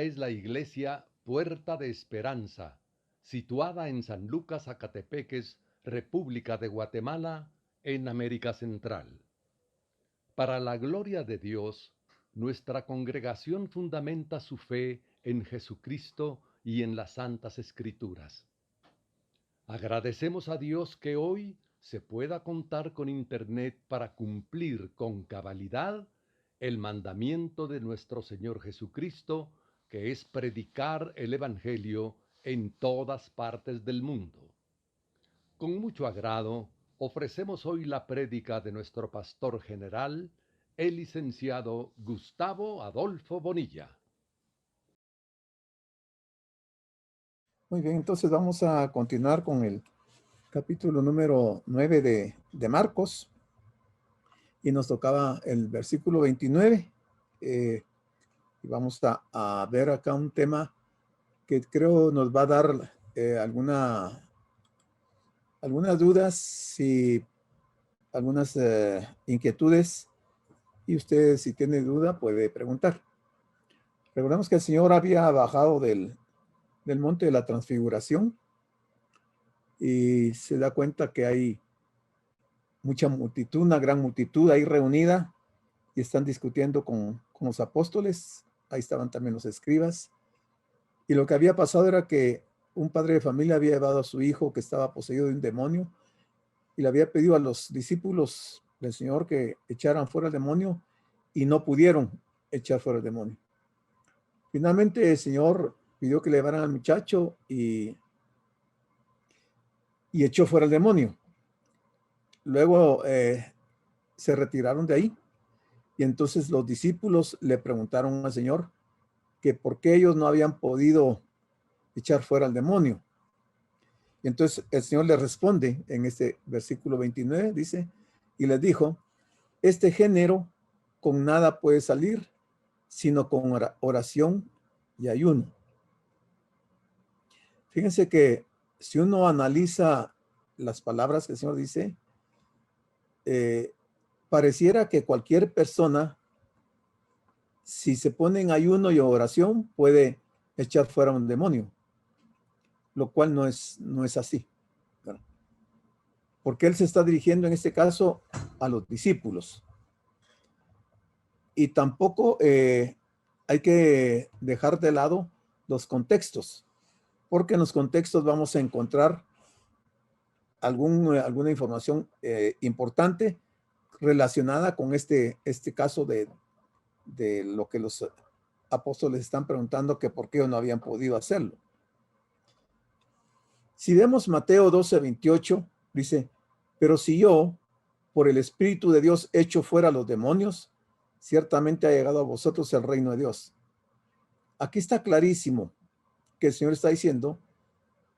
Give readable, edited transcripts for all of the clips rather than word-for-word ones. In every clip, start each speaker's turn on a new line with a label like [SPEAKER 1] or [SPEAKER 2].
[SPEAKER 1] es la iglesia Puerta de Esperanza, situada en San Lucas, Zacatepeques, República de Guatemala, en América Central. Para la gloria de Dios, nuestra congregación fundamenta su fe en Jesucristo y en las Santas Escrituras. Agradecemos a Dios que hoy se pueda contar con Internet para cumplir con cabalidad el mandamiento de nuestro Señor Jesucristo, que es predicar el Evangelio en todas partes del mundo. Con mucho agrado, ofrecemos hoy la prédica de nuestro pastor general, el licenciado Gustavo Adolfo Bonilla.
[SPEAKER 2] Muy bien, entonces vamos a continuar con el capítulo número 9 de Marcos, y nos tocaba el versículo 29. Y vamos a ver acá un tema que creo nos va a dar algunas dudas y algunas inquietudes, y usted, si tiene duda, puede preguntar. Recordemos que el Señor había bajado del monte de la transfiguración y se da cuenta que hay mucha multitud, una gran multitud ahí reunida, y están discutiendo con los apóstoles. Ahí estaban también los escribas. Y lo que había pasado era que un padre de familia había llevado a su hijo que estaba poseído de un demonio y le había pedido a los discípulos del Señor que echaran fuera el demonio, y no pudieron echar fuera el demonio. Finalmente el Señor pidió que le llevaran al muchacho y echó fuera el demonio. Luego se retiraron de ahí, y entonces los discípulos le preguntaron al Señor que por qué ellos no habían podido echar fuera al demonio. Y entonces el Señor les responde en este versículo 29, dice, y les dijo, este género con nada puede salir, sino con oración y ayuno. Fíjense que si uno analiza las palabras que el Señor dice, pareciera que cualquier persona, si se pone en ayuno y oración, puede echar fuera un demonio, lo cual no es así. Porque Él se está dirigiendo en este caso a los discípulos. Y tampoco hay que dejar de lado los contextos, porque en los contextos vamos a encontrar alguna información importante relacionada con este caso de lo que los apóstoles están preguntando, que por qué no habían podido hacerlo. Si vemos Mateo 12:28, dice, pero si yo, por el Espíritu de Dios, echo fuera los demonios, ciertamente ha llegado a vosotros el reino de Dios. Aquí está clarísimo que el Señor está diciendo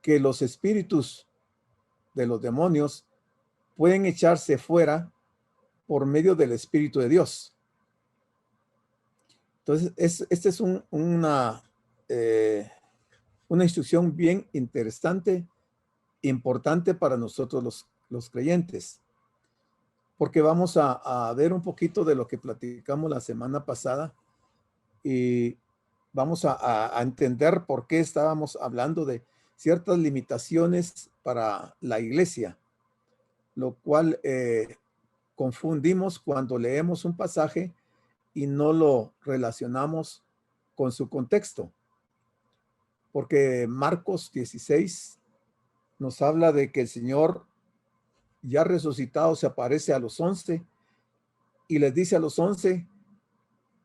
[SPEAKER 2] que los espíritus de los demonios pueden echarse fuera por medio del Espíritu de Dios. Entonces, esta es una instrucción bien interesante, importante para nosotros los creyentes, porque vamos a ver un poquito de lo que platicamos la semana pasada, y vamos a entender por qué estábamos hablando de ciertas limitaciones para la iglesia, lo cual confundimos cuando leemos un pasaje y no lo relacionamos con su contexto. Porque Marcos 16 nos habla de que el Señor ya resucitado se aparece a los 11 y les dice a los 11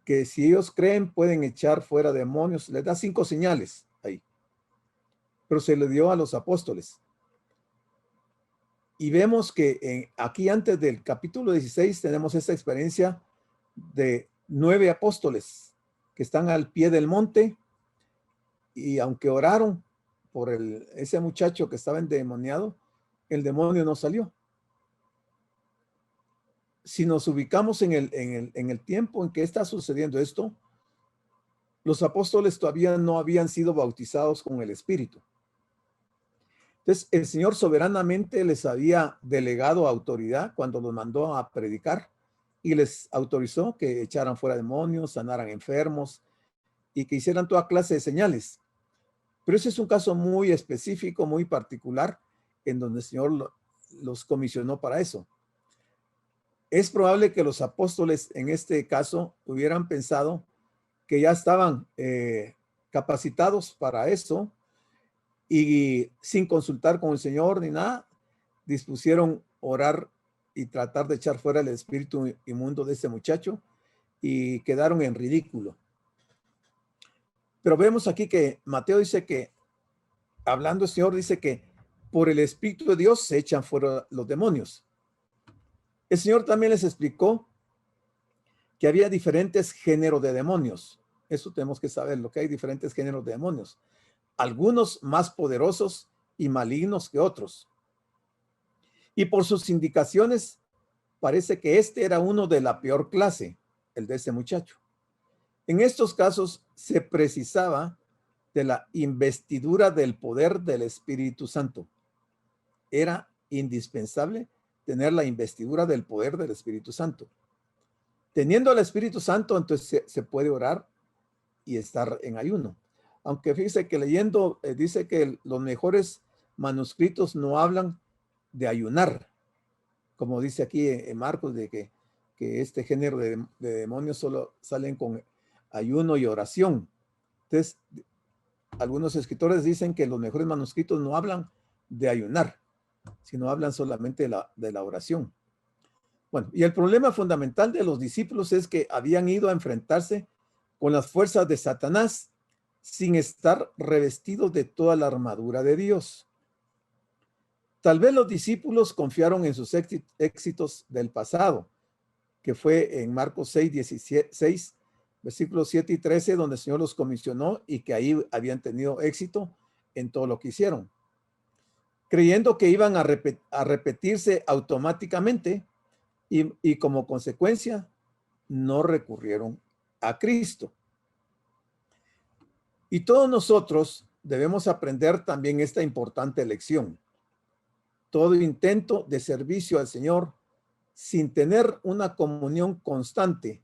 [SPEAKER 2] que si ellos creen pueden echar fuera demonios. Les da 5 señales ahí, pero se le dio a los apóstoles. Y vemos que aquí antes del capítulo 16 tenemos esta experiencia de 9 apóstoles que están al pie del monte, y aunque oraron por ese muchacho que estaba endemoniado, el demonio no salió. Si nos ubicamos en el tiempo en que está sucediendo esto, los apóstoles todavía no habían sido bautizados con el Espíritu. Entonces, el Señor soberanamente les había delegado autoridad cuando los mandó a predicar, y les autorizó que echaran fuera demonios, sanaran enfermos, y que hicieran toda clase de señales. Pero ese es un caso muy específico, muy particular, en donde el Señor los comisionó para eso. Es probable que los apóstoles en este caso hubieran pensado que ya estaban capacitados para eso y sin consultar con el Señor ni nada, dispusieron orar y tratar de echar fuera el espíritu inmundo de ese muchacho y quedaron en ridículo. Pero vemos aquí que Mateo dice que, hablando el Señor, dice que por el Espíritu de Dios se echan fuera los demonios. El Señor también les explicó que había diferentes géneros de demonios. Eso tenemos que saber, lo que hay diferentes géneros de demonios. Algunos más poderosos y malignos que otros. Y por sus indicaciones, parece que este era uno de la peor clase, el de ese muchacho. En estos casos se precisaba de la investidura del poder del Espíritu Santo. Era indispensable tener la investidura del poder del Espíritu Santo. Teniendo el Espíritu Santo, entonces se puede orar y estar en ayuno. Aunque fíjese que leyendo, dice que los mejores manuscritos no hablan de ayunar, como dice aquí en Marcos, de que este género de demonios solo salen con ayuno y oración. Entonces, algunos escritores dicen que los mejores manuscritos no hablan de ayunar, sino hablan solamente de la oración. Bueno, y el problema fundamental de los discípulos es que habían ido a enfrentarse con las fuerzas de Satanás sin estar revestidos de toda la armadura de Dios. Tal vez los discípulos confiaron en sus éxitos del pasado, que fue en Marcos 6, versículos 7 y 13, donde el Señor los comisionó y que ahí habían tenido éxito en todo lo que hicieron. Creyendo que iban a repetirse automáticamente y como consecuencia no recurrieron a Cristo. Y todos nosotros debemos aprender también esta importante lección. Todo intento de servicio al Señor sin tener una comunión constante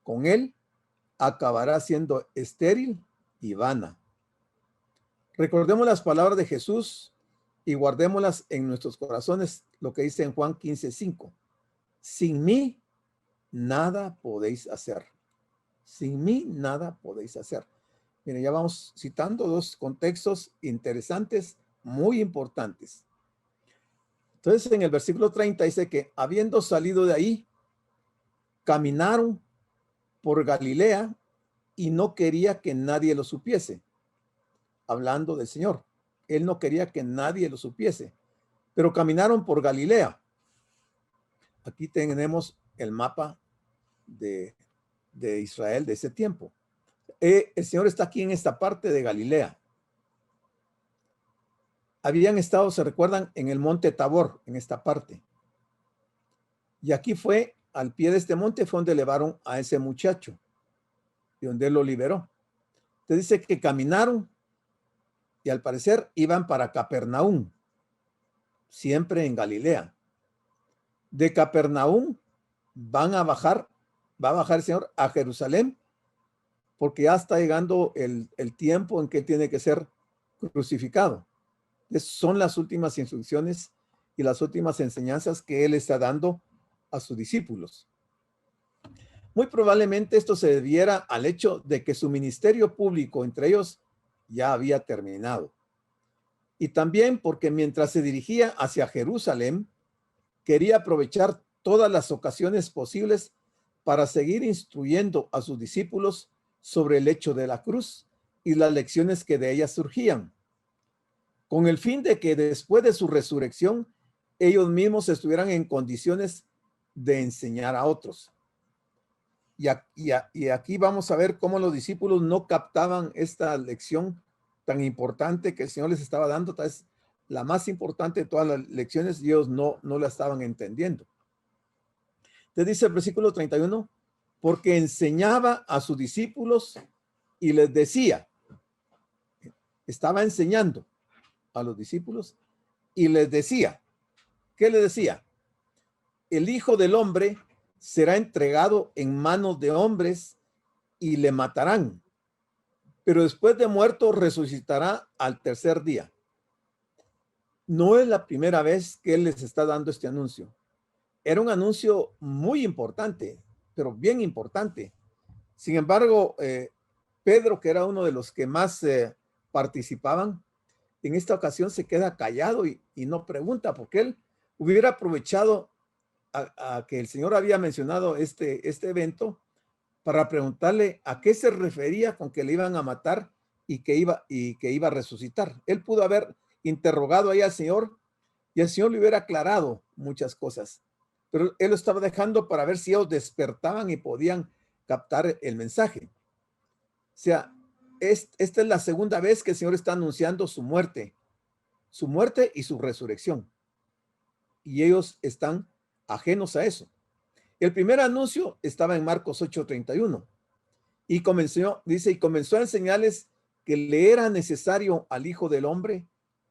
[SPEAKER 2] con Él acabará siendo estéril y vana. Recordemos las palabras de Jesús y guardémoslas en nuestros corazones, lo que dice en Juan 15:5. Sin mí nada podéis hacer. Sin mí nada podéis hacer. Miren, ya vamos citando dos contextos interesantes, muy importantes. Entonces, en el versículo 30 dice que habiendo salido de ahí, caminaron por Galilea y no quería que nadie lo supiese. Hablando del Señor. Él no quería que nadie lo supiese, pero caminaron por Galilea. Aquí tenemos el mapa de Israel de ese tiempo. El Señor está aquí en esta parte de Galilea. Habían estado, se recuerdan, en el monte Tabor, en esta parte. Y aquí fue, al pie de este monte, fue donde llevaron a ese muchacho y donde él lo liberó. Te dice que caminaron y al parecer iban para Capernaum, siempre en Galilea. De Capernaum va a bajar el Señor a Jerusalén, porque ya está llegando el tiempo en que tiene que ser crucificado. Son las últimas instrucciones y las últimas enseñanzas que él está dando a sus discípulos. Muy probablemente esto se debiera al hecho de que su ministerio público entre ellos ya había terminado. Y también porque mientras se dirigía hacia Jerusalén, quería aprovechar todas las ocasiones posibles para seguir instruyendo a sus discípulos sobre el hecho de la cruz y las lecciones que de ella surgían, con el fin de que después de su resurrección, ellos mismos estuvieran en condiciones de enseñar a otros. Y aquí vamos a ver cómo los discípulos no captaban esta lección tan importante que el Señor les estaba dando, tal vez la más importante de todas las lecciones, y ellos no la estaban entendiendo. Te dice el versículo 31, porque enseñaba a sus discípulos y les decía, estaba enseñando a los discípulos y les decía, ¿qué les decía? El Hijo del Hombre será entregado en manos de hombres y le matarán. pero después de muerto resucitará al tercer día. No es la primera vez que él les está dando este anuncio. Era un anuncio muy importante, pero bien importante. Sin embargo, Pedro, que era uno de los que más participaban, en esta ocasión se queda callado y no pregunta, porque él hubiera aprovechado a que el Señor había mencionado este evento para preguntarle a qué se refería con que le iban a matar y que iba a resucitar. Él pudo haber interrogado ahí al Señor y el Señor le hubiera aclarado muchas cosas, pero él lo estaba dejando para ver si ellos despertaban y podían captar el mensaje. O sea, esta es la segunda vez que el Señor está anunciando su muerte y su resurrección. Y ellos están ajenos a eso. El primer anuncio estaba en Marcos 8:31 y comenzó a enseñarles que le era necesario al Hijo del Hombre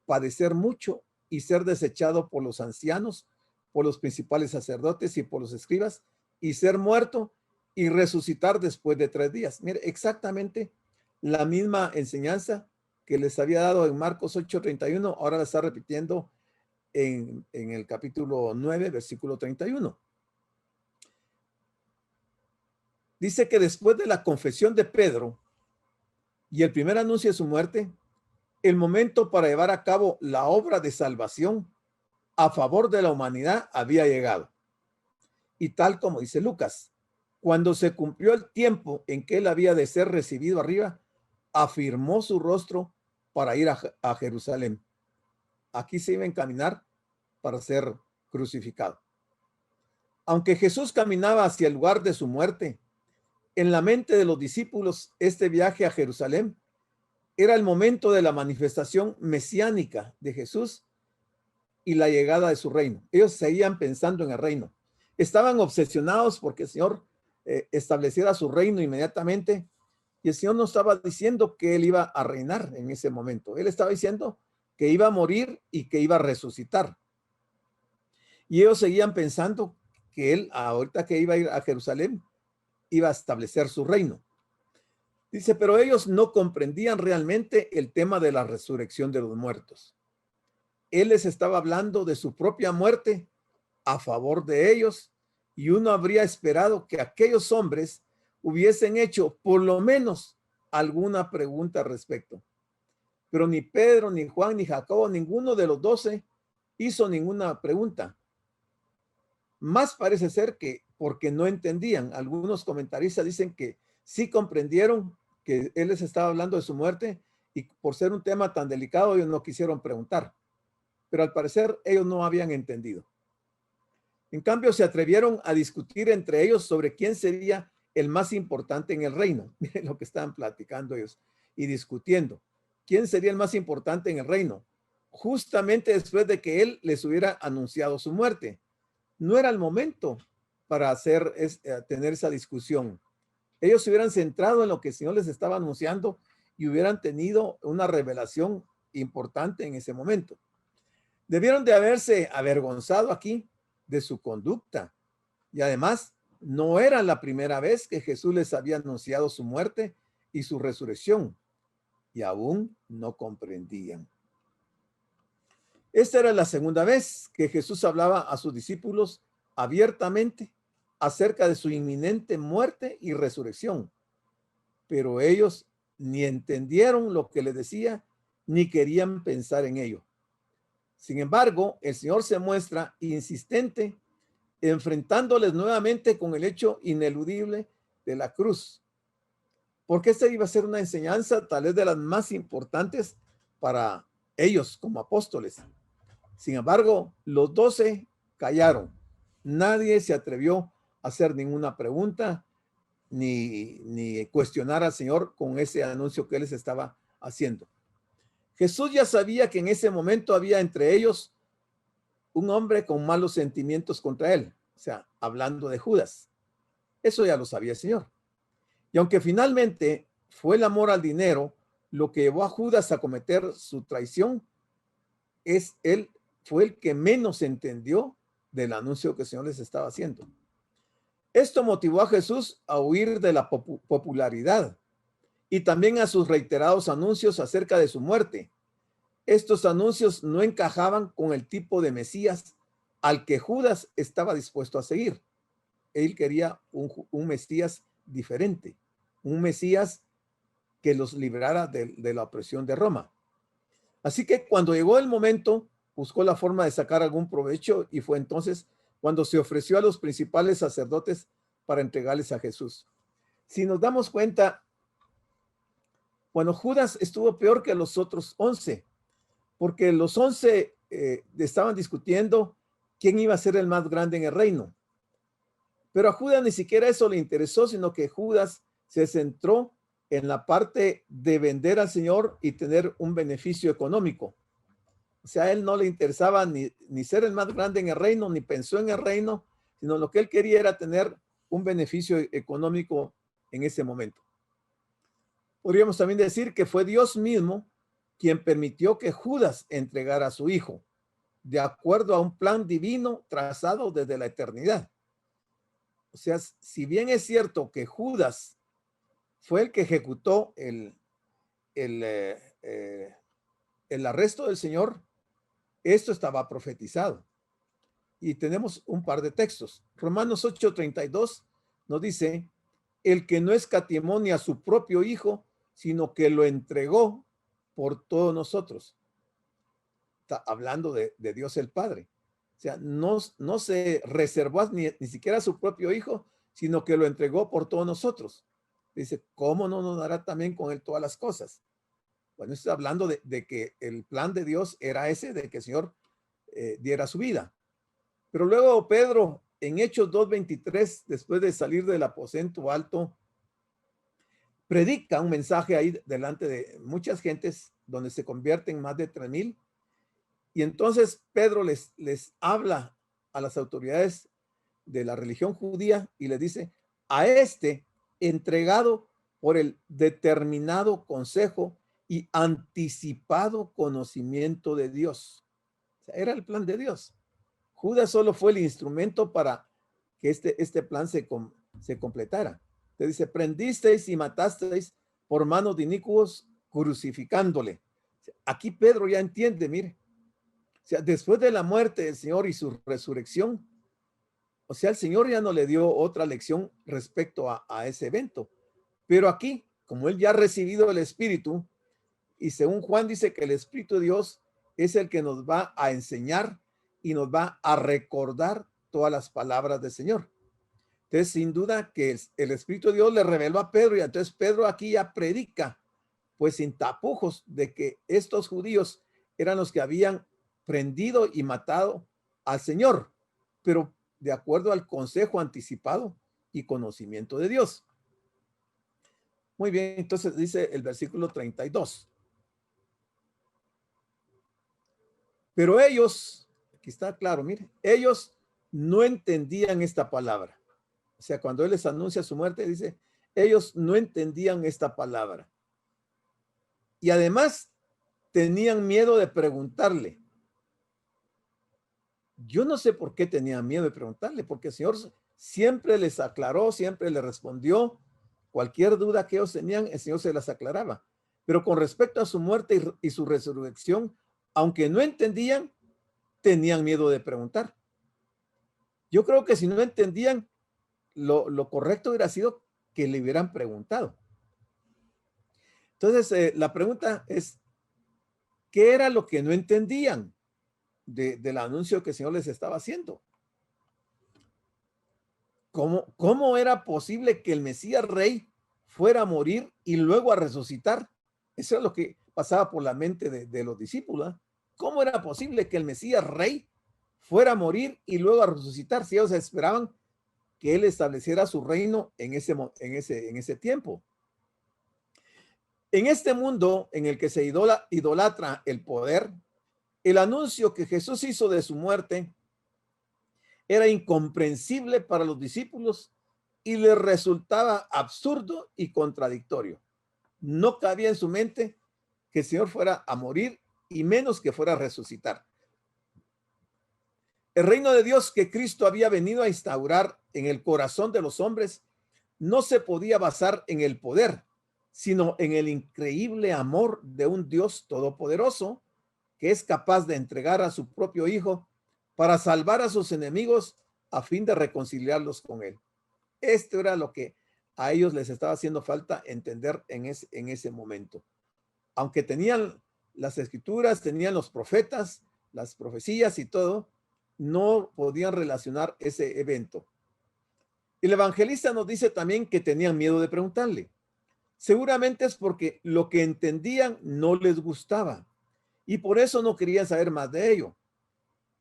[SPEAKER 2] padecer mucho y ser desechado por los ancianos, por los principales sacerdotes y por los escribas, y ser muerto y resucitar después de 3 días. Mire, exactamente la misma enseñanza que les había dado en Marcos 8:31, ahora la está repitiendo en el capítulo 9, versículo 31. Dice que después de la confesión de Pedro y el primer anuncio de su muerte, el momento para llevar a cabo la obra de salvación a favor de la humanidad había llegado. Y tal como dice Lucas, cuando se cumplió el tiempo en que él había de ser recibido arriba, afirmó su rostro para ir a Jerusalén. Aquí se iba a encaminar para ser crucificado. Aunque Jesús caminaba hacia el lugar de su muerte, en la mente de los discípulos este viaje a Jerusalén era el momento de la manifestación mesiánica de Jesús y la llegada de su reino. Ellos seguían pensando en el reino. Estaban obsesionados porque el Señor estableciera su reino inmediatamente, y el Señor no estaba diciendo que él iba a reinar en ese momento. Él estaba diciendo que iba a morir y que iba a resucitar. Y ellos seguían pensando que él, ahorita que iba a ir a Jerusalén, iba a establecer su reino. Dice, pero ellos no comprendían realmente el tema de la resurrección de los muertos. Él les estaba hablando de su propia muerte a favor de ellos, y uno habría esperado que aquellos hombres hubiesen hecho por lo menos alguna pregunta al respecto. Pero ni Pedro, ni Juan, ni Jacobo, ninguno de los 12 hizo ninguna pregunta. Más parece ser que porque no entendían. Algunos comentaristas dicen que sí comprendieron que él les estaba hablando de su muerte, y por ser un tema tan delicado ellos no quisieron preguntar. Pero al parecer ellos no habían entendido. En cambio, se atrevieron a discutir entre ellos sobre quién sería el más importante en el reino. Miren lo que estaban platicando ellos y discutiendo. ¿Quién sería el más importante en el reino? Justamente después de que él les hubiera anunciado su muerte. No era el momento para tener esa discusión. Ellos se hubieran centrado en lo que el Señor les estaba anunciando y hubieran tenido una revelación importante en ese momento. Debieron de haberse avergonzado aquí de su conducta. Y además, no era la primera vez que Jesús les había anunciado su muerte y su resurrección, y aún no comprendían. Esta era la segunda vez que Jesús hablaba a sus discípulos abiertamente acerca de su inminente muerte y resurrección, pero ellos ni entendieron lo que le decía, ni querían pensar en ello. Sin embargo, el Señor se muestra insistente, enfrentándoles nuevamente con el hecho ineludible de la cruz, porque esta iba a ser una enseñanza tal vez de las más importantes para ellos como apóstoles. Sin embargo, los 12 callaron. Nadie se atrevió a hacer ninguna pregunta ni cuestionar al Señor con ese anuncio que él les estaba haciendo. Jesús ya sabía que en ese momento había entre ellos un hombre con malos sentimientos contra él, o sea, hablando de Judas. Eso ya lo sabía el Señor. Y aunque finalmente fue el amor al dinero lo que llevó a Judas a cometer su traición, él fue el que menos entendió del anuncio que el Señor les estaba haciendo. Esto motivó a Jesús a huir de la popularidad y también a sus reiterados anuncios acerca de su muerte. Estos anuncios no encajaban con el tipo de Mesías al que Judas estaba dispuesto a seguir. Él quería un Mesías diferente, un Mesías que los librara de la opresión de Roma. Así que cuando llegó el momento, buscó la forma de sacar algún provecho y fue entonces cuando se ofreció a los principales sacerdotes para entregarles a Jesús. Si nos damos cuenta, bueno, Judas estuvo peor que los otros 11, porque los 11 estaban discutiendo quién iba a ser el más grande en el reino. Pero a Judas ni siquiera eso le interesó, sino que Judas se centró en la parte de vender al Señor y tener un beneficio económico. O sea, a él no le interesaba ni ser el más grande en el reino, ni pensó en el reino, sino lo que él quería era tener un beneficio económico en ese momento. Podríamos también decir que fue Dios mismo quien permitió que Judas entregara a su hijo, de acuerdo a un plan divino trazado desde la eternidad. O sea, si bien es cierto que Judas fue el que ejecutó el arresto del Señor, esto estaba profetizado. Y tenemos un par de textos. Romanos 8:32 nos dice, el que no escatimó ni a su propio hijo, sino que lo entregó por todos nosotros. Está hablando de Dios el Padre. O sea, no se reservó ni siquiera a su propio hijo, sino que lo entregó por todos nosotros. Dice, ¿cómo no nos dará también con él todas las cosas? Bueno, está hablando de que el plan de Dios era ese, de que el Señor diera su vida. Pero luego Pedro, en Hechos 2:23, después de salir del aposento alto, predica un mensaje ahí delante de muchas gentes, donde se convierten más de 3,000. Y entonces Pedro les habla a las autoridades de la religión judía y les dice, a este entregado por el determinado consejo y anticipado conocimiento de Dios. O sea, era el plan de Dios. Judas solo fue el instrumento para que este plan se completara. Te dice, prendisteis y matasteis por manos de inicuos, crucificándole. Aquí Pedro ya entiende, mire. O sea, después de la muerte del Señor y su resurrección, o sea, el Señor ya no le dio otra lección respecto a ese evento. Pero aquí, como él ya ha recibido el Espíritu, y según Juan dice que el Espíritu de Dios es el que nos va a enseñar y nos va a recordar todas las palabras del Señor. Entonces, sin duda que el Espíritu de Dios le reveló a Pedro y entonces Pedro aquí ya predica, pues sin tapujos, de que estos judíos eran los que habían prendido y matado al Señor, pero de acuerdo al consejo anticipado y conocimiento de Dios. Muy bien, entonces dice el versículo 32. Pero ellos, aquí está claro, mire, ellos no entendían esta palabra. O sea, cuando él les anuncia su muerte, dice, ellos no entendían esta palabra. Y además tenían miedo de preguntarle. Yo no sé por qué tenían miedo de preguntarle, porque el Señor siempre les aclaró, siempre les respondió. Cualquier duda que ellos tenían, el Señor se las aclaraba. Pero con respecto a su muerte y su resurrección, aunque no entendían, tenían miedo de preguntar. Yo creo que si no entendían, lo correcto hubiera sido que le hubieran preguntado. Entonces, la pregunta es, ¿qué era lo que no entendían del anuncio que el Señor les estaba haciendo? ¿Cómo era posible que el Mesías Rey fuera a morir y luego a resucitar? Eso es lo que pasaba por la mente de los discípulos. ¿Cómo era posible que el Mesías Rey fuera a morir y luego a resucitar si ellos esperaban que él estableciera su reino en ese tiempo? En este mundo en el que se idolatra el poder, el anuncio que Jesús hizo de su muerte era incomprensible para los discípulos y les resultaba absurdo y contradictorio. No cabía en su mente que el Señor fuera a morir y menos que fuera a resucitar. El reino de Dios que Cristo había venido a instaurar en el corazón de los hombres no se podía basar en el poder, sino en el increíble amor de un Dios todopoderoso que es capaz de entregar a su propio Hijo para salvar a sus enemigos a fin de reconciliarlos con Él. Esto era lo que a ellos les estaba haciendo falta entender en ese momento. Aunque tenían las escrituras, tenían los profetas, las profecías y todo, no podían relacionar ese evento. El evangelista nos dice también que tenían miedo de preguntarle. Seguramente es porque lo que entendían no les gustaba y por eso no querían saber más de ello.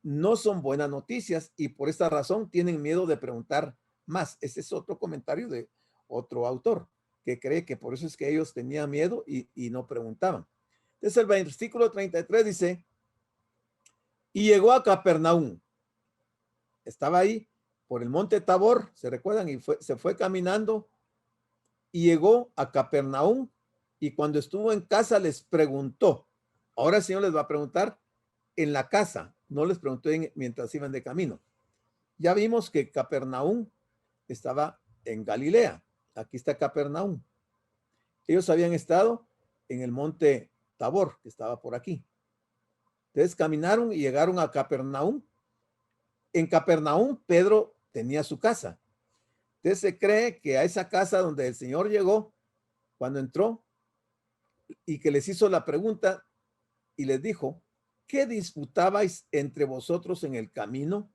[SPEAKER 2] No son buenas noticias y por esta razón tienen miedo de preguntar más. Ese es otro comentario de otro autor que cree que por eso es que ellos tenían miedo y no preguntaban. Entonces el versículo 33 dice, y llegó a Capernaum. Estaba ahí por el monte Tabor, ¿se recuerdan? Y se fue caminando y llegó a Capernaum y cuando estuvo en casa les preguntó. Ahora el Señor les va a preguntar en la casa, no les preguntó mientras iban de camino. Ya vimos que Capernaum estaba en Galilea. Aquí está Capernaum. Ellos habían estado en el monte Tabor, que estaba por aquí. Entonces caminaron y llegaron a Capernaum. En Capernaum, Pedro tenía su casa. Entonces se cree que a esa casa donde el Señor llegó, cuando entró y que les hizo la pregunta y les dijo, ¿qué disputabais entre vosotros en el camino?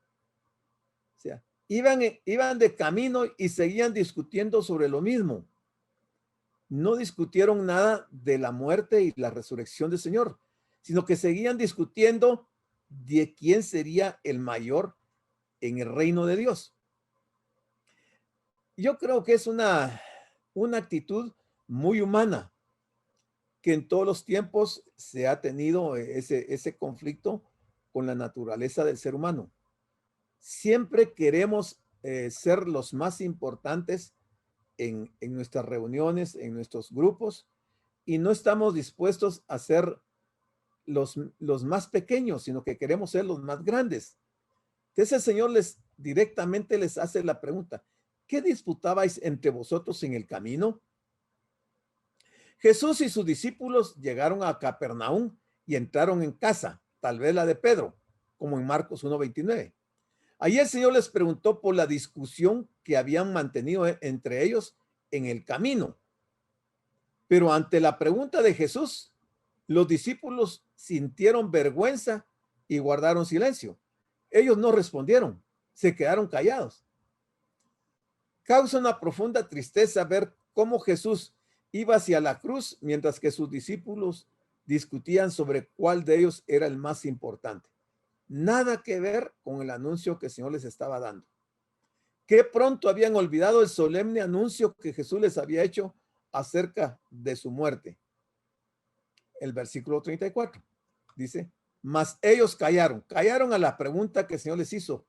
[SPEAKER 2] O sea, iban de camino y seguían discutiendo sobre lo mismo. No discutieron nada de la muerte y la resurrección del Señor, sino que seguían discutiendo de quién sería el mayor en el reino de Dios. Yo creo que es una actitud muy humana, que en todos los tiempos se ha tenido ese conflicto con la naturaleza del ser humano. Siempre queremos ser los más importantes en nuestras reuniones, en nuestros grupos, y no estamos dispuestos a ser los más pequeños, sino que queremos ser los más grandes. Entonces el Señor directamente les hace la pregunta, ¿qué disputabais entre vosotros en el camino? Jesús y sus discípulos llegaron a Capernaum y entraron en casa, tal vez la de Pedro, como en Marcos 1:29. Allí el Señor les preguntó por la discusión que habían mantenido entre ellos en el camino. Pero ante la pregunta de Jesús, los discípulos sintieron vergüenza y guardaron silencio. Ellos no respondieron, se quedaron callados. Causa una profunda tristeza ver cómo Jesús iba hacia la cruz mientras que sus discípulos discutían sobre cuál de ellos era el más importante. Nada que ver con el anuncio que el Señor les estaba dando. Qué pronto habían olvidado el solemne anuncio que Jesús les había hecho acerca de su muerte. El versículo 34 dice, mas ellos callaron a la pregunta que el Señor les hizo,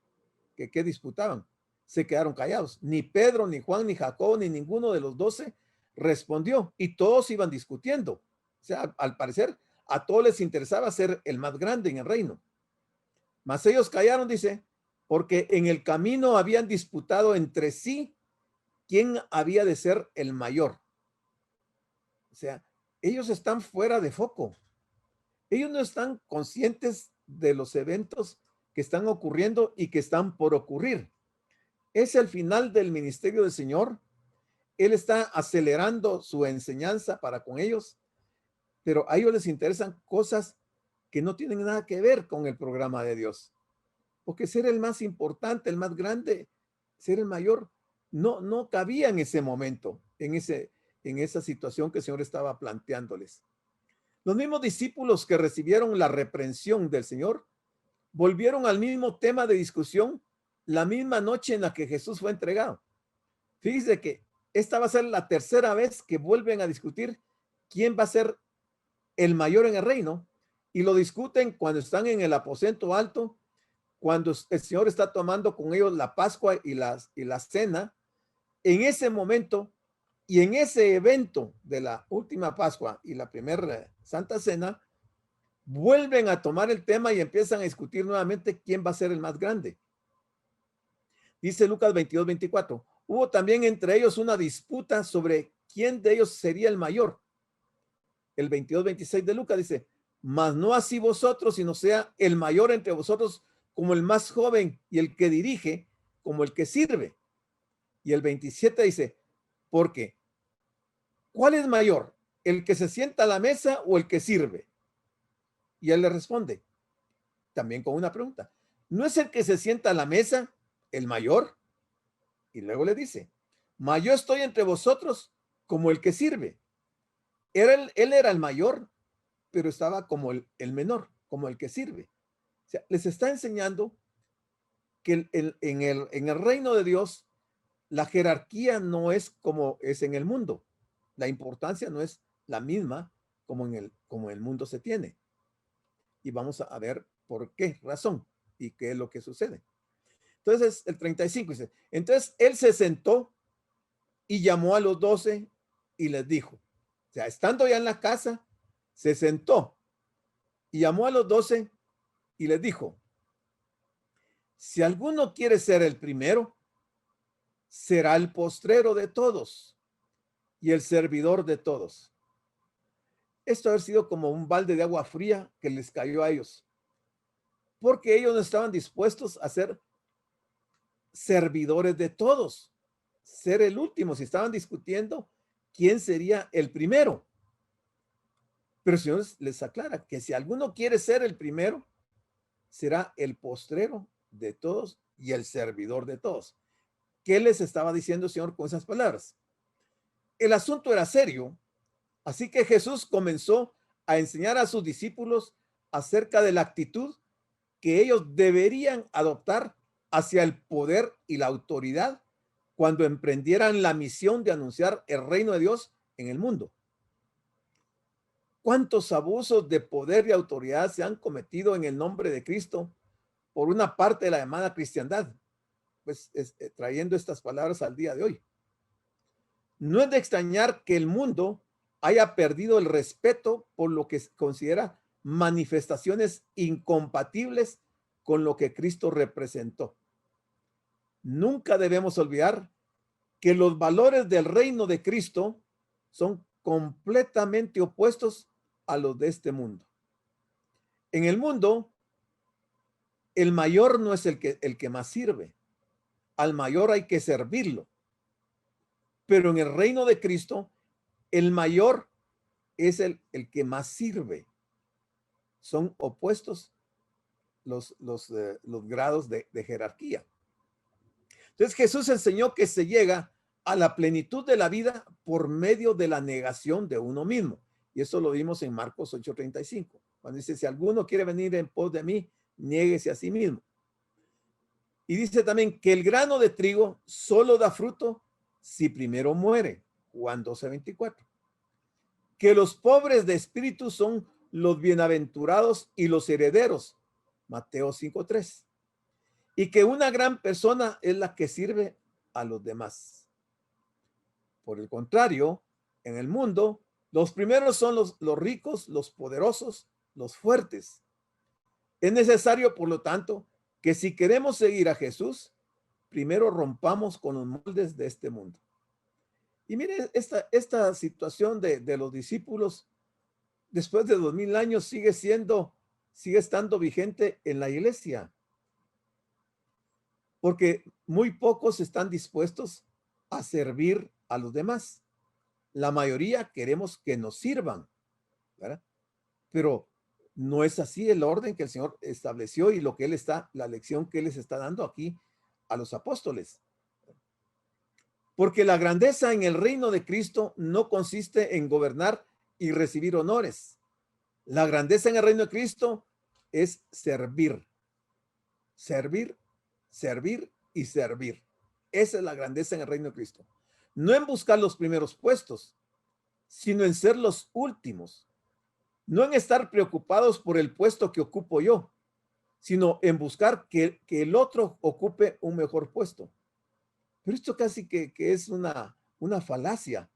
[SPEAKER 2] que qué disputaban. Se quedaron callados. Ni Pedro, ni Juan, ni Jacob, ni ninguno de los 12 respondió y todos iban discutiendo. O sea, al parecer a todos les interesaba ser el más grande en el reino. Mas ellos callaron, dice, porque en el camino habían disputado entre sí quién había de ser el mayor. O sea, ellos están fuera de foco. Ellos no están conscientes de los eventos que están ocurriendo y que están por ocurrir. Es el final del ministerio del Señor. Él está acelerando su enseñanza para con ellos, pero a ellos les interesan cosas que no tienen nada que ver con el programa de Dios. Porque ser el más importante, el más grande, ser el mayor, no cabía en ese momento, en esa situación que el Señor estaba planteándoles. Los mismos discípulos que recibieron la reprensión del Señor volvieron al mismo tema de discusión la misma noche en la que Jesús fue entregado. Fíjense que esta va a ser la tercera vez que vuelven a discutir quién va a ser el mayor en el reino, y lo discuten cuando están en el aposento alto, cuando el Señor está tomando con ellos la Pascua y la cena. En ese momento y en ese evento de la última Pascua y la primera Santa Cena, vuelven a tomar el tema y empiezan a discutir nuevamente quién va a ser el más grande. Dice Lucas 22:24, hubo también entre ellos una disputa sobre quién de ellos sería el mayor. El 22-26 de Lucas dice, mas no así vosotros, sino sea el mayor entre vosotros como el más joven, y el que dirige como el que sirve. Y el 27 dice, porque ¿cuál es mayor? ¿El que se sienta a la mesa o el que sirve? Y él le responde, también con una pregunta, ¿no es el que se sienta a la mesa el mayor? Y luego le dice, mas yo estoy entre vosotros como el que sirve. Él era el mayor, pero estaba como el menor, como el que sirve. O sea, les está enseñando que en el reino de Dios, la jerarquía no es como es en el mundo. La importancia no es la misma como en el mundo se tiene. Y vamos a ver por qué razón y qué es lo que sucede. Entonces, el 35 dice, entonces él se sentó y llamó a los 12 y les dijo, o sea, estando ya en la casa, se sentó y llamó a los 12 y les dijo, si alguno quiere ser el primero, será el postrero de todos y el servidor de todos. Esto ha sido como un balde de agua fría que les cayó a ellos, porque ellos no estaban dispuestos a ser servidores de todos, ser el último, si estaban discutiendo quién sería el primero. Pero el Señor les aclara que si alguno quiere ser el primero, será el postrero de todos y el servidor de todos. ¿Qué les estaba diciendo el Señor con esas palabras? El asunto era serio, así que Jesús comenzó a enseñar a sus discípulos acerca de la actitud que ellos deberían adoptar hacia el poder y la autoridad cuando emprendieran la misión de anunciar el reino de Dios en el mundo. ¿Cuántos abusos de poder y autoridad se han cometido en el nombre de Cristo por una parte de la llamada cristiandad? Pues trayendo estas palabras al día de hoy. No es de extrañar que el mundo haya perdido el respeto por lo que considera manifestaciones incompatibles con lo que Cristo representó. Nunca debemos olvidar que los valores del reino de Cristo son completamente opuestos a los de este mundo. En el mundo, el mayor no es el que más sirve. Al mayor hay que servirlo. Pero en el reino de Cristo, el mayor es el que más sirve. Son opuestos los grados de jerarquía. Entonces Jesús enseñó que se llega a la plenitud de la vida por medio de la negación de uno mismo. Y eso lo vimos en Marcos 8:35. Cuando dice, si alguno quiere venir en pos de mí, niéguese a sí mismo. Y dice también que el grano de trigo solo da fruto si primero muere. Juan 12:24. Que los pobres de espíritu son los bienaventurados y los herederos. Mateo 5:3. Y que una gran persona es la que sirve a los demás. Por el contrario, en el mundo, los primeros son los ricos, los poderosos, los fuertes. Es necesario, por lo tanto, que si queremos seguir a Jesús, primero rompamos con los moldes de este mundo. Y mire, esta situación de los discípulos, después de 2000 años, sigue estando vigente en la iglesia. Porque muy pocos están dispuestos a servir a los demás. La mayoría queremos que nos sirvan, ¿verdad? Pero no es así el orden que el Señor estableció y la lección que Él les está dando aquí a los apóstoles. Porque la grandeza en el reino de Cristo no consiste en gobernar y recibir honores. La grandeza en el reino de Cristo es servir. Servir, servir y servir. Esa es la grandeza en el reino de Cristo. No en buscar los primeros puestos, sino en ser los últimos. No en estar preocupados por el puesto que ocupo yo, sino en buscar que el otro ocupe un mejor puesto. Pero esto casi que es una falacia.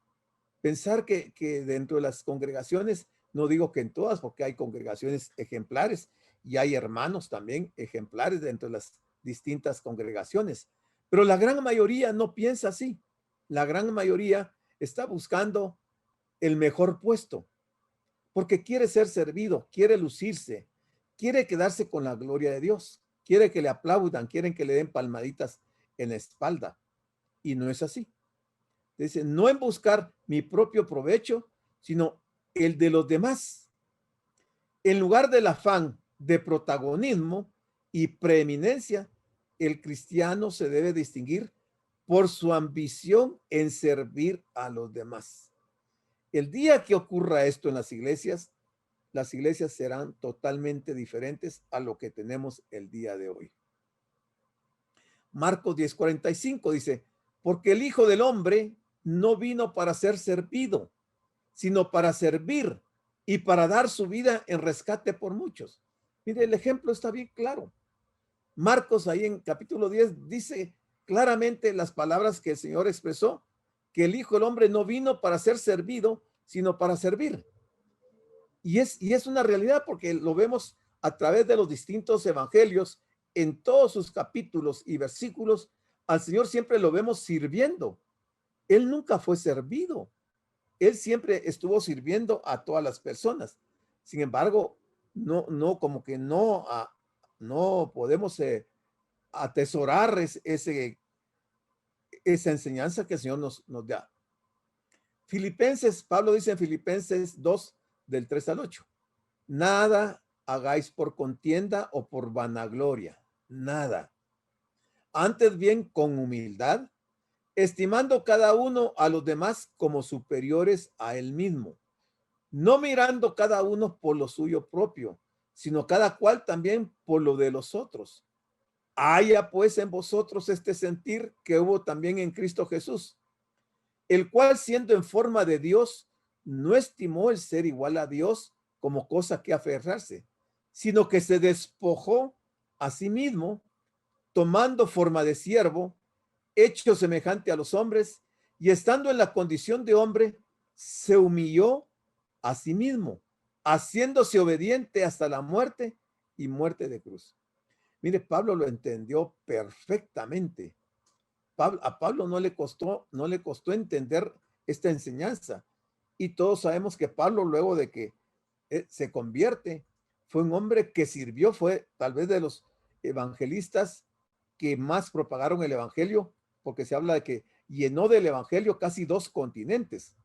[SPEAKER 2] Pensar que dentro de las congregaciones, no digo que en todas, porque hay congregaciones ejemplares y hay hermanos también ejemplares dentro de las distintas congregaciones, pero la gran mayoría no piensa así. La gran mayoría está buscando el mejor puesto, porque quiere ser servido, quiere lucirse, quiere quedarse con la gloria de Dios, quiere que le aplaudan, quieren que le den palmaditas en la espalda. Y no es así. Dice, no en buscar mi propio provecho, sino el de los demás. En lugar del afán de protagonismo y preeminencia, el cristiano se debe distinguir por su ambición en servir a los demás. El día que ocurra esto en las iglesias serán totalmente diferentes a lo que tenemos el día de hoy. Marcos 10:45 dice, porque el Hijo del Hombre no vino para ser servido, sino para servir y para dar su vida en rescate por muchos. Mire, el ejemplo está bien claro. Marcos ahí en capítulo 10 dice claramente las palabras que el Señor expresó, que el Hijo del Hombre no vino para ser servido, sino para servir. Y es una realidad porque lo vemos a través de los distintos evangelios, en todos sus capítulos y versículos, al Señor siempre lo vemos sirviendo. Él nunca fue servido. Él siempre estuvo sirviendo a todas las personas. Sin embargo, como que no podemos atesorar esa enseñanza que el Señor nos da. Filipenses, Pablo dice en Filipenses 2, del 3 al 8, nada hagáis por contienda o por vanagloria, nada. Antes bien con humildad, estimando cada uno a los demás como superiores a él mismo, no mirando cada uno por lo suyo propio, sino cada cual también por lo de los otros. Haya pues en vosotros este sentir que hubo también en Cristo Jesús, el cual siendo en forma de Dios, no estimó el ser igual a Dios como cosa que aferrarse, sino que se despojó a sí mismo, tomando forma de siervo, hecho semejante a los hombres, y estando en la condición de hombre, se humilló a sí mismo, haciéndose obediente hasta la muerte y muerte de cruz. Mire, Pablo lo entendió perfectamente. A Pablo no le costó entender esta enseñanza. Y todos sabemos que Pablo, luego de que se convierte, fue un hombre que sirvió, fue tal vez de los evangelistas que más propagaron el evangelio, porque se habla de que llenó del evangelio casi 2 continentes,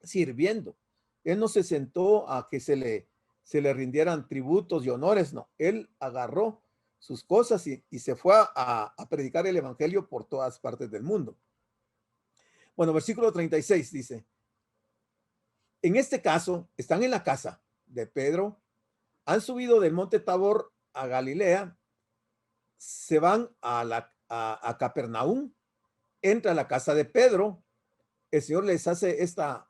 [SPEAKER 2] sirviendo. Él no se sentó a que se le rindieran tributos y honores, no. Él agarró sus cosas y se fue a predicar el evangelio por todas partes del mundo. Bueno, versículo 36 dice, en este caso, están en la casa de Pedro, han subido del monte Tabor a Galilea, se van a Capernaum, entra a la casa de Pedro, el Señor les hace esta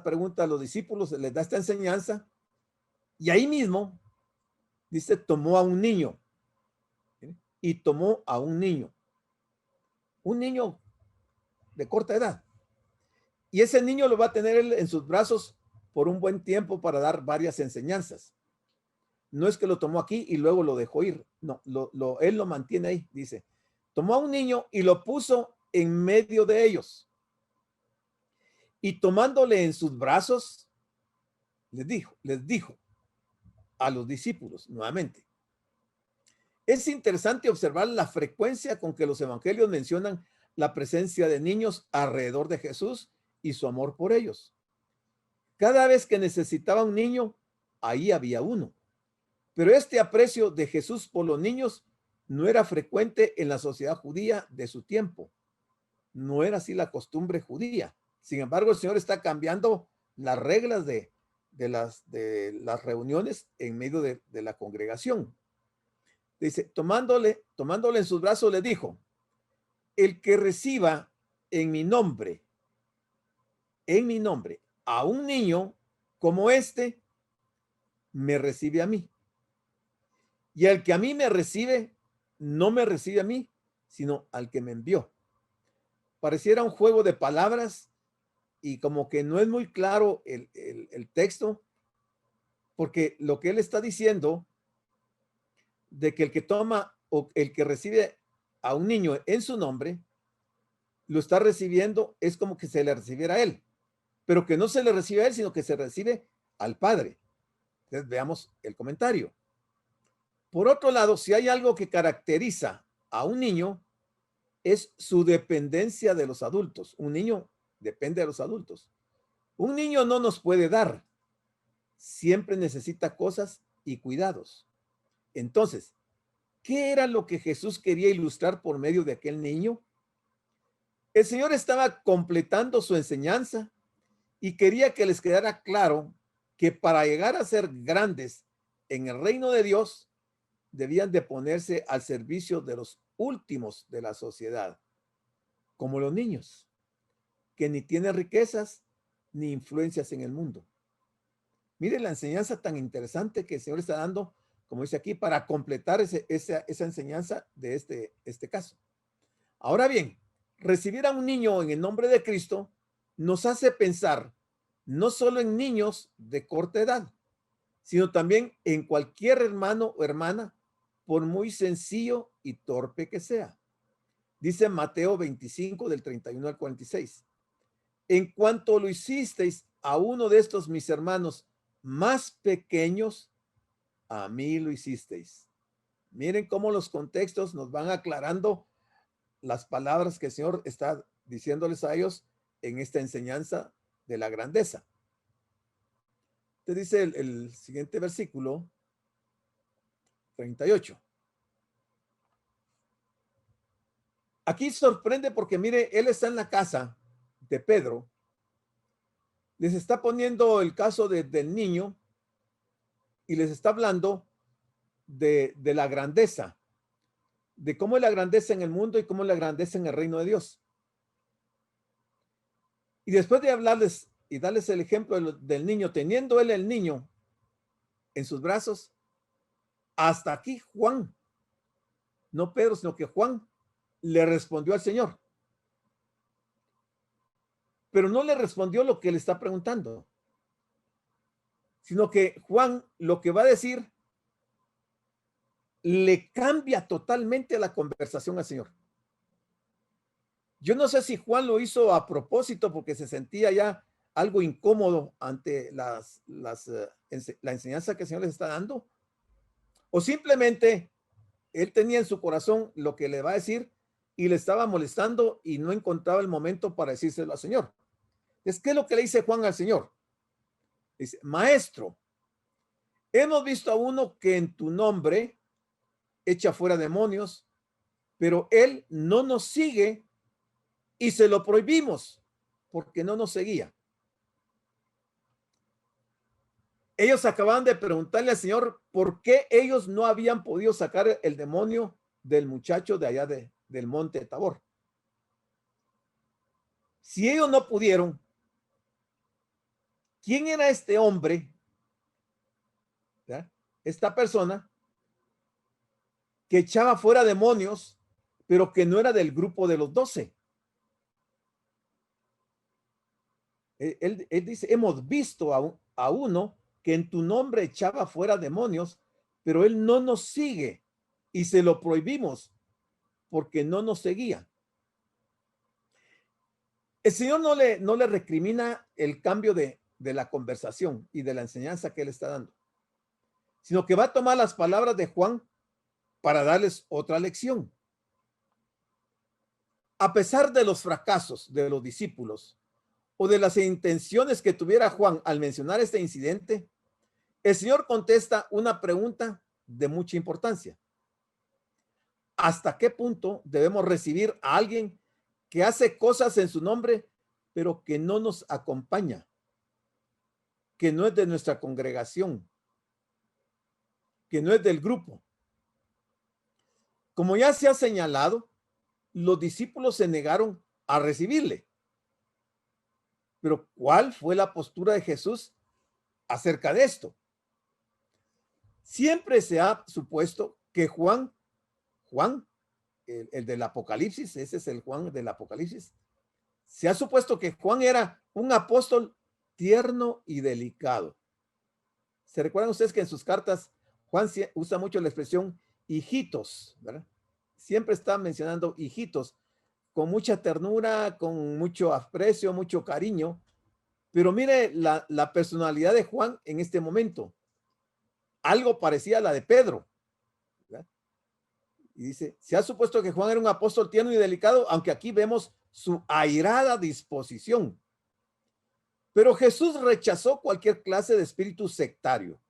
[SPEAKER 2] pregunta a los discípulos, les da esta enseñanza, y ahí mismo, dice, tomó a un niño, y tomó a un niño de corta edad, y ese niño lo va a tener en sus brazos por un buen tiempo para dar varias enseñanzas. No es que lo tomó aquí y luego lo dejó ir, no, él lo mantiene ahí, dice, tomó a un niño y lo puso en medio de ellos, y tomándole en sus brazos, les dijo a los discípulos nuevamente. Es interesante observar la frecuencia con que los evangelios mencionan la presencia de niños alrededor de Jesús y su amor por ellos. Cada vez que necesitaba un niño, ahí había uno. Pero este aprecio de Jesús por los niños no era frecuente en la sociedad judía de su tiempo. No era así la costumbre judía. Sin embargo, el Señor está cambiando las reglas de las reuniones en medio de la congregación. Dice, tomándole en sus brazos, le dijo, el que reciba en mi nombre, a un niño como este, me recibe a mí. Y el que a mí me recibe, no me recibe a mí, sino al que me envió. Pareciera un juego de palabras y como que no es muy claro el texto, porque lo que él está diciendo de que el que toma o el que recibe a un niño en su nombre, lo está recibiendo, es como que se le recibiera a él, pero que no se le recibe a él, sino que se recibe al Padre. Entonces veamos el comentario. Por otro lado, si hay algo que caracteriza a un niño, es su dependencia de los adultos. Un niño depende de los adultos. Un niño no nos puede dar. Siempre necesita cosas y cuidados. Entonces, ¿qué era lo que Jesús quería ilustrar por medio de aquel niño? El Señor estaba completando su enseñanza y quería que les quedara claro que para llegar a ser grandes en el reino de Dios, debían de ponerse al servicio de los últimos de la sociedad, como los niños, que ni tienen riquezas ni influencias en el mundo. Miren la enseñanza tan interesante que el Señor está dando, como dice aquí, para completar esa enseñanza de este caso. Ahora bien, recibir a un niño en el nombre de Cristo nos hace pensar no solo en niños de corta edad, sino también en cualquier hermano o hermana, por muy sencillo y torpe que sea. Dice Mateo 25 del 31 al 46. En cuanto lo hicisteis a uno de estos mis hermanos más pequeños, a mí lo hicisteis. Miren cómo los contextos nos van aclarando las palabras que el Señor está diciéndoles a ellos en esta enseñanza de la grandeza. Te dice el siguiente versículo, 38. Aquí sorprende porque mire, él está en la casa de Pedro, les está poniendo el caso del niño y les está hablando de la grandeza, de cómo es la grandeza en el mundo y cómo es la grandeza en el reino de Dios. Y después de hablarles y darles el ejemplo del niño, teniendo él el niño en sus brazos, hasta aquí Juan, no Pedro, sino que Juan le respondió al Señor. Pero no le respondió lo que le está preguntando, sino que Juan lo que va a decir le cambia totalmente la conversación al Señor. Yo no sé si Juan lo hizo a propósito porque se sentía ya algo incómodo ante la enseñanza que el Señor les está dando, o simplemente él tenía en su corazón lo que le va a decir y le estaba molestando y no encontraba el momento para decírselo al Señor. ¿Qué es lo que le dice Juan al Señor? Dice, maestro, hemos visto a uno que en tu nombre echa fuera demonios, pero él no nos sigue y se lo prohibimos porque no nos seguía. Ellos acababan de preguntarle al Señor por qué ellos no habían podido sacar el demonio del muchacho de allá del monte Tabor. Si ellos no pudieron, ¿quién era este hombre? ¿Verdad? Esta persona que echaba fuera demonios, pero que no era del grupo de los 12. Él dice, hemos visto a uno que en tu nombre echaba fuera demonios, pero él no nos sigue y se lo prohibimos porque no nos seguía. El Señor no le recrimina el cambio de la conversación y de la enseñanza que él está dando, sino que va a tomar las palabras de Juan para darles otra lección. A pesar de los fracasos de los discípulos o de las intenciones que tuviera Juan al mencionar este incidente, el Señor contesta una pregunta de mucha importancia. ¿Hasta qué punto debemos recibir a alguien que hace cosas en su nombre, pero que no nos acompaña, que no es de nuestra congregación, que no es del grupo? Como ya se ha señalado, los discípulos se negaron a recibirle. Pero ¿cuál fue la postura de Jesús acerca de esto? Siempre se ha supuesto que Juan, el del Apocalipsis, ese es el Juan del Apocalipsis, se ha supuesto que Juan era un apóstol tierno y delicado. ¿Se recuerdan ustedes que en sus cartas Juan usa mucho la expresión hijitos, ¿verdad? Siempre está mencionando hijitos, con mucha ternura, con mucho aprecio, mucho cariño. Pero mire la personalidad de Juan en este momento. Algo parecía a la de Pedro, ¿verdad? Y dice, se ha supuesto que Juan era un apóstol tierno y delicado, aunque aquí vemos su airada disposición. Pero Jesús rechazó cualquier clase de espíritu sectario.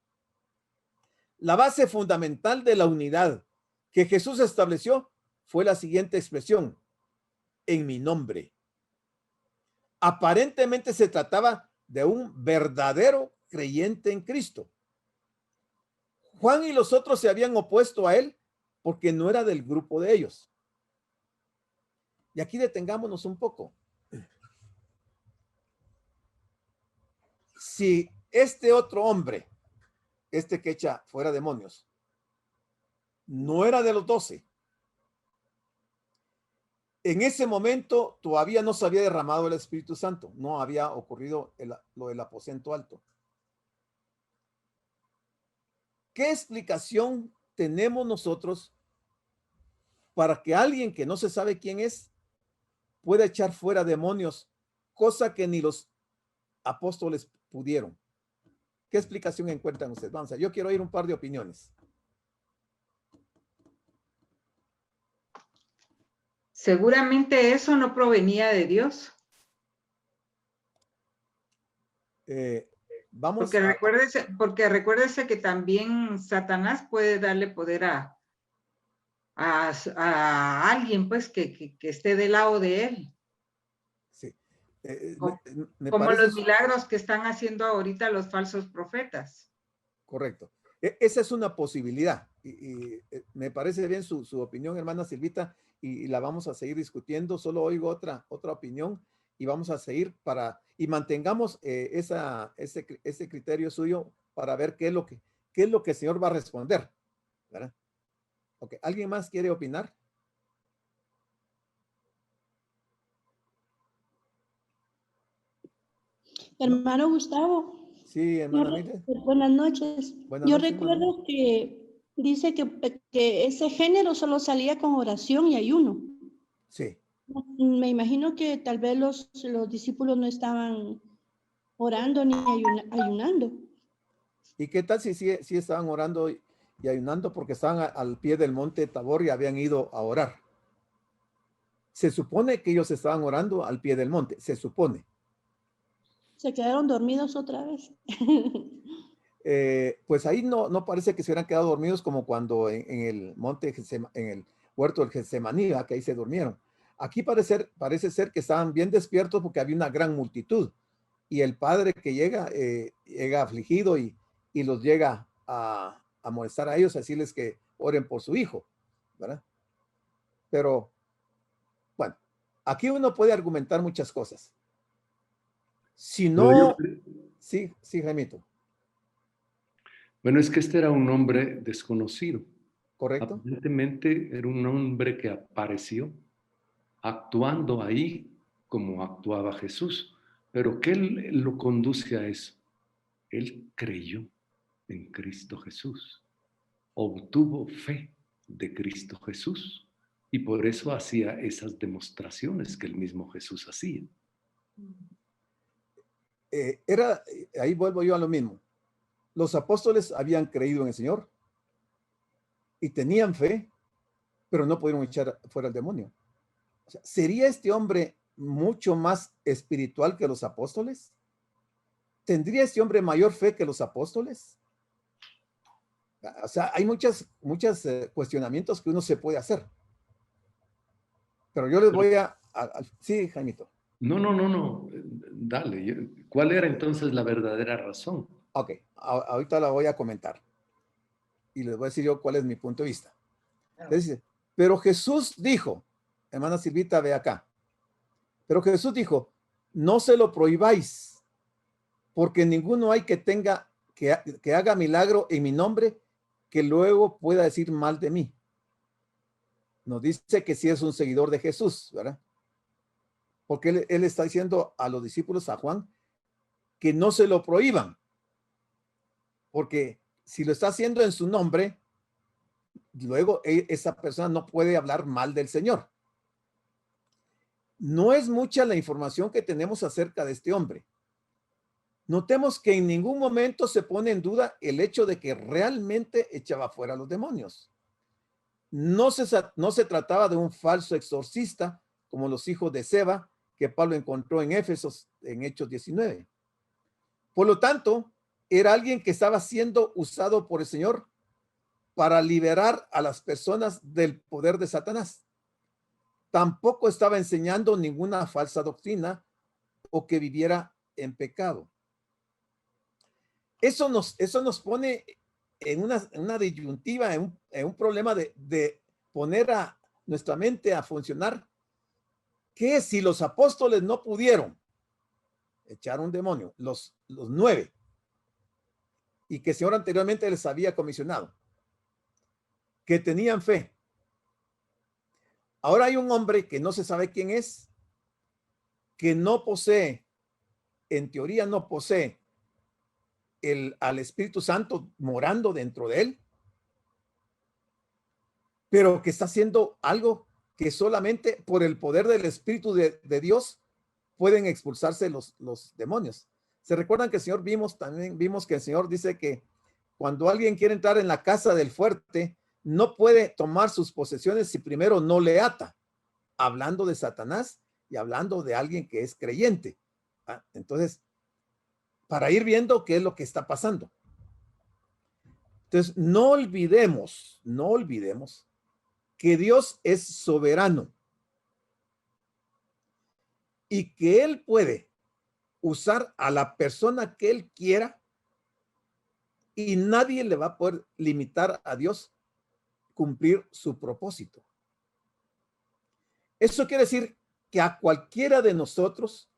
[SPEAKER 2] La base fundamental de la unidad que Jesús estableció fue la siguiente expresión: en mi nombre. Aparentemente se trataba de un verdadero creyente en Cristo. Juan y los otros se habían opuesto a él porque no era del grupo de ellos. Y aquí detengámonos un poco. Si este otro hombre, este que echa fuera demonios, no era de los 12, en ese momento todavía no se había derramado el Espíritu Santo, no había ocurrido lo del aposento alto. ¿Qué explicación tenemos nosotros para que alguien que no se sabe quién es pueda echar fuera demonios, cosa que ni los apóstoles pudieron? ¿Qué explicación encuentran ustedes? Vamos a ver, yo quiero oír un par de opiniones.
[SPEAKER 3] Seguramente eso no provenía de Dios. Porque recuérdese que también Satanás puede darle poder a alguien, pues, que esté del lado de él.
[SPEAKER 2] Sí.
[SPEAKER 3] Como los milagros que están haciendo ahorita los falsos profetas.
[SPEAKER 2] Correcto. Esa es una posibilidad. Y me parece bien su opinión, hermana Silvita, y la vamos a seguir discutiendo. Solo oigo otra opinión y vamos a seguir y mantengamos ese criterio suyo para ver qué es lo que el Señor va a responder, ¿verdad? Ok, ¿alguien más quiere opinar?
[SPEAKER 4] Hermano Gustavo.
[SPEAKER 2] Sí, hermana Mire.
[SPEAKER 4] Buenas noches. Yo recuerdo que dice que ese género solo salía con oración y ayuno.
[SPEAKER 2] Sí.
[SPEAKER 4] Me imagino que tal vez los discípulos no estaban orando ni ayunando.
[SPEAKER 2] ¿Y qué tal si estaban orando y ayunando porque estaban al pie del monte Tabor y habían ido a orar? Se supone que ellos estaban orando al pie del monte, se supone.
[SPEAKER 4] Se quedaron dormidos otra vez.
[SPEAKER 2] Pues ahí no parece que se hubieran quedado dormidos como cuando en el monte, en el huerto del Getsemaní, que ahí se durmieron. Aquí parece ser que estaban bien despiertos porque había una gran multitud. Y el padre que llega afligido y los llega a molestar a ellos, a decirles que oren por su hijo, ¿verdad? Pero, bueno, aquí uno puede argumentar muchas cosas. Si no... Sí, Jaimito.
[SPEAKER 1] Bueno, es que este era un hombre desconocido.
[SPEAKER 2] Correcto.
[SPEAKER 1] Aparentemente era un hombre que apareció actuando ahí como actuaba Jesús. Pero ¿qué lo conduce a eso? Él creyó en Cristo Jesús, obtuvo fe de Cristo Jesús y por eso hacía esas demostraciones que el mismo Jesús hacía.
[SPEAKER 2] Ahí vuelvo yo a lo mismo. Los apóstoles habían creído en el Señor y tenían fe, pero no pudieron echar fuera el demonio. O sea, ¿sería este hombre mucho más espiritual que los apóstoles? ¿Tendría este hombre mayor fe que los apóstoles? O sea, hay muchos cuestionamientos que uno se puede hacer. Pero yo les voy a... Sí, Jaimito.
[SPEAKER 1] No. Dale. ¿Cuál era entonces la verdadera razón?
[SPEAKER 2] Ok, ahorita la voy a comentar. Y les voy a decir yo cuál es mi punto de vista. Dice, pero Jesús dijo, hermana Silvita, ve acá. Pero Jesús dijo, no se lo prohibáis, porque ninguno hay que haga milagro en mi nombre que luego pueda decir mal de mí. Nos dice que sí es un seguidor de Jesús, ¿verdad? Porque él está diciendo a los discípulos, a Juan, que no se lo prohíban. Porque si lo está haciendo en su nombre, luego esa persona no puede hablar mal del Señor. No es mucha la información que tenemos acerca de este hombre. Notemos que en ningún momento se pone en duda el hecho de que realmente echaba fuera a los demonios. No se trataba de un falso exorcista como los hijos de Seba que Pablo encontró en Éfesos en Hechos 19. Por lo tanto, era alguien que estaba siendo usado por el Señor para liberar a las personas del poder de Satanás. Tampoco estaba enseñando ninguna falsa doctrina o que viviera en pecado. Eso nos pone en una disyuntiva, en un problema de poner a nuestra mente a funcionar. Que si los apóstoles no pudieron echar un demonio, los 9, y que el Señor anteriormente les había comisionado, que tenían fe. Ahora hay un hombre que no se sabe quién es, que no posee, en teoría no posee al Espíritu Santo morando dentro de él, pero que está haciendo algo que solamente por el poder del Espíritu de Dios pueden expulsarse los demonios. ¿Se recuerdan que el Señor también vimos que el Señor dice que cuando alguien quiere entrar en la casa del fuerte, no puede tomar sus posesiones si primero no le ata? Hablando de Satanás y hablando de alguien que es creyente. Entonces, para ir viendo qué es lo que está pasando. Entonces, no olvidemos que Dios es soberano y que Él puede usar a la persona que Él quiera y nadie le va a poder limitar a Dios cumplir su propósito. Eso quiere decir que a cualquiera de nosotros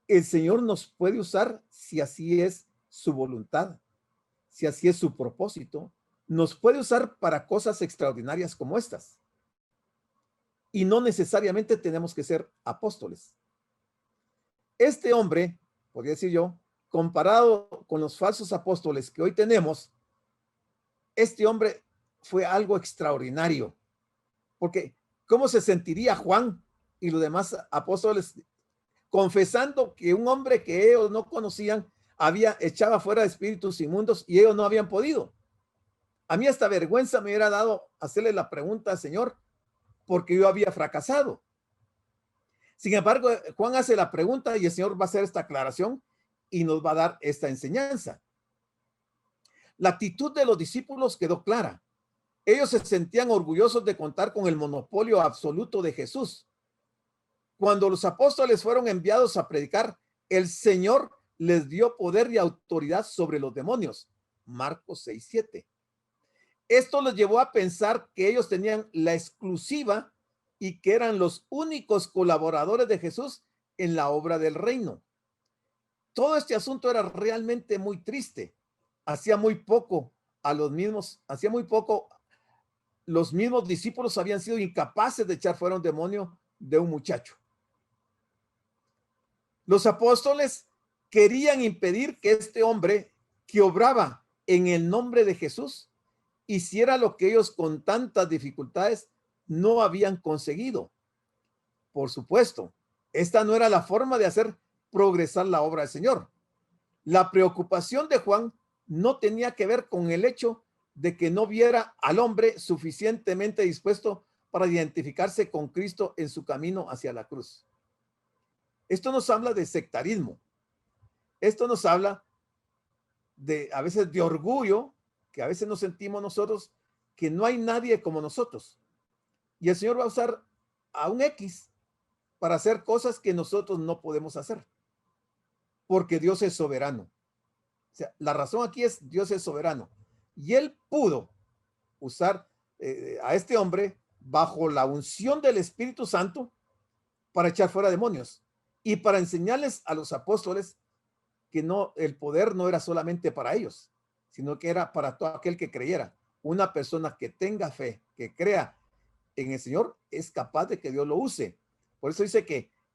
[SPEAKER 2] el Señor nos puede usar si así es su voluntad, si así es su propósito. Nos puede usar para cosas extraordinarias como estas. Y no necesariamente tenemos que ser apóstoles. Este hombre, podría decir yo, comparado con los falsos apóstoles que hoy tenemos, este hombre fue algo extraordinario. Porque, ¿cómo se sentiría Juan y los demás apóstoles confesando que un hombre que ellos no conocían echaba fuera espíritus inmundos y ellos no habían podido? A mí hasta vergüenza me hubiera dado hacerle la pregunta al Señor porque yo había fracasado. Sin embargo, Juan hace la pregunta y el Señor va a hacer esta aclaración y nos va a dar esta enseñanza. La actitud de los discípulos quedó clara. Ellos se sentían orgullosos de contar con el monopolio absoluto de Jesús. Cuando los apóstoles fueron enviados a predicar, el Señor les dio poder y autoridad sobre los demonios. Marcos 6:7. Esto les llevó a pensar que ellos tenían la exclusiva y que eran los únicos colaboradores de Jesús en la obra del reino. Todo este asunto era realmente muy triste. Hacía muy poco los mismos discípulos habían sido incapaces de echar fuera un demonio de un muchacho. Los apóstoles querían impedir que este hombre que obraba en el nombre de Jesús hiciera lo que ellos con tantas dificultades no habían conseguido. Por supuesto, esta no era la forma de hacer progresar la obra del Señor. La preocupación de Juan no tenía que ver con el hecho de que no viera al hombre suficientemente dispuesto para identificarse con Cristo en su camino hacia la cruz. Esto nos habla de sectarismo. Esto nos habla a veces de orgullo, que a veces nos sentimos nosotros que no hay nadie como nosotros. Y el Señor va a usar a un X para hacer cosas que nosotros no podemos hacer. Porque Dios es soberano. O sea, la razón aquí es Dios es soberano. Y Él pudo usar a este hombre bajo la unción del Espíritu Santo para echar fuera demonios y para enseñarles a los apóstoles que el poder no era solamente para ellos, sino que era para todo aquel que creyera. Una persona que tenga fe, que crea en el Señor, es capaz de que Dios lo use. Por eso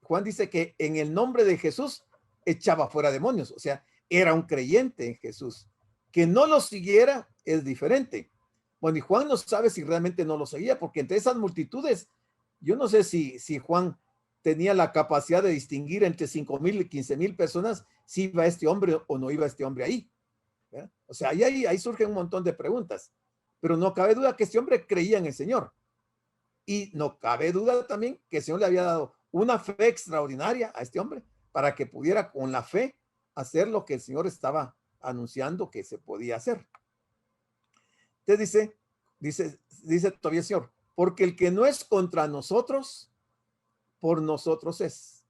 [SPEAKER 2] Juan dice que en el nombre de Jesús echaba fuera demonios. O sea, era un creyente en Jesús. Que no lo siguiera es diferente. Bueno, y Juan no sabe si realmente no lo seguía, porque entre esas multitudes, yo no sé si Juan tenía la capacidad de distinguir entre 5,000 y 15,000 personas si iba este hombre o no iba este hombre ahí. ¿Verdad? O sea, ahí surgen un montón de preguntas, pero no cabe duda que este hombre creía en el Señor. Y no cabe duda también que el Señor le había dado una fe extraordinaria a este hombre para que pudiera con la fe hacer lo que el Señor estaba anunciando que se podía hacer. Entonces dice todavía el Señor, porque el que no es contra nosotros, por nosotros es.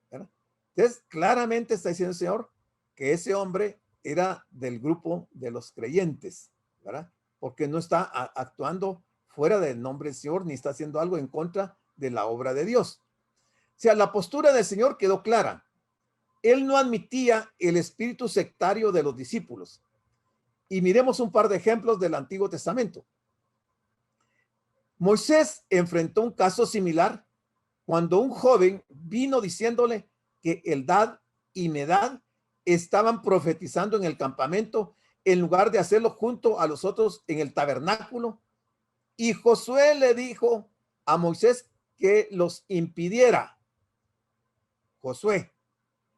[SPEAKER 2] ¿Verdad? Entonces, claramente está diciendo el Señor que ese hombre era del grupo de los creyentes, ¿verdad? Porque no está actuando fuera del nombre del Señor, ni está haciendo algo en contra de la obra de Dios. O sea, la postura del Señor quedó clara. Él no admitía el espíritu sectario de los discípulos. Y miremos un par de ejemplos del Antiguo Testamento. Moisés enfrentó un caso similar cuando un joven vino diciéndole que Eldad y Medad estaban profetizando en el campamento en lugar de hacerlo junto a los otros en el tabernáculo. Y Josué le dijo a Moisés que los impidiera. Josué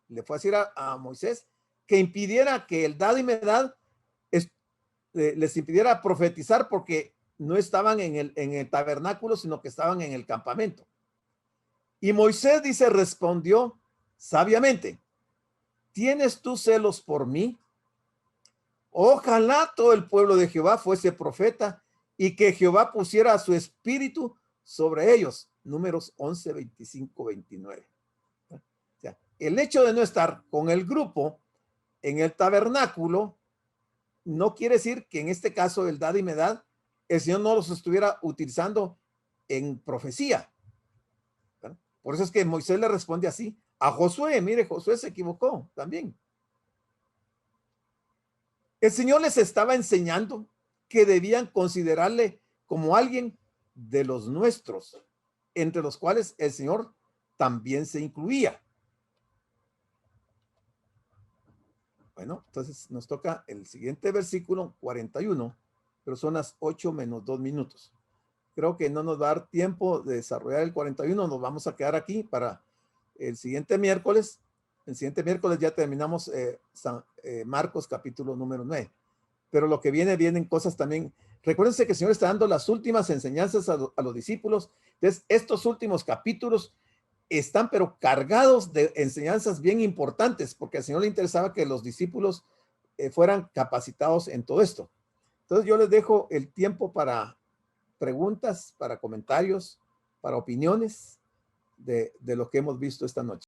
[SPEAKER 2] le fue a decir a Moisés que impidiera que Eldad y Medad les impidiera profetizar porque no estaban en el tabernáculo, sino que estaban en el campamento. Y Moisés respondió sabiamente, ¿tienes tú celos por mí? Ojalá todo el pueblo de Jehová fuese profeta y que Jehová pusiera su espíritu sobre ellos. Números 11, 25, 29. O sea, el hecho de no estar con el grupo en el tabernáculo no quiere decir que en este caso Eldad y Medad el Señor no los estuviera utilizando en profecía. ¿Verdad? Por eso es que Moisés le responde así a Josué. Mire, Josué se equivocó también. El Señor les estaba enseñando que debían considerarle como alguien de los nuestros, entre los cuales el Señor también se incluía. Bueno, entonces nos toca el siguiente versículo 41, pero son las 8 menos 2 minutos. Creo que no nos va a dar tiempo de desarrollar el 41, nos vamos a quedar aquí para el siguiente miércoles. El siguiente miércoles ya terminamos Marcos capítulo número 9. Pero lo que vienen cosas también. Recuérdense que el Señor está dando las últimas enseñanzas a los discípulos. Entonces, estos últimos capítulos están pero cargados de enseñanzas bien importantes, porque al Señor le interesaba que los discípulos fueran capacitados en todo esto. Entonces yo les dejo el tiempo para preguntas, para comentarios, para opiniones de lo que hemos visto esta noche.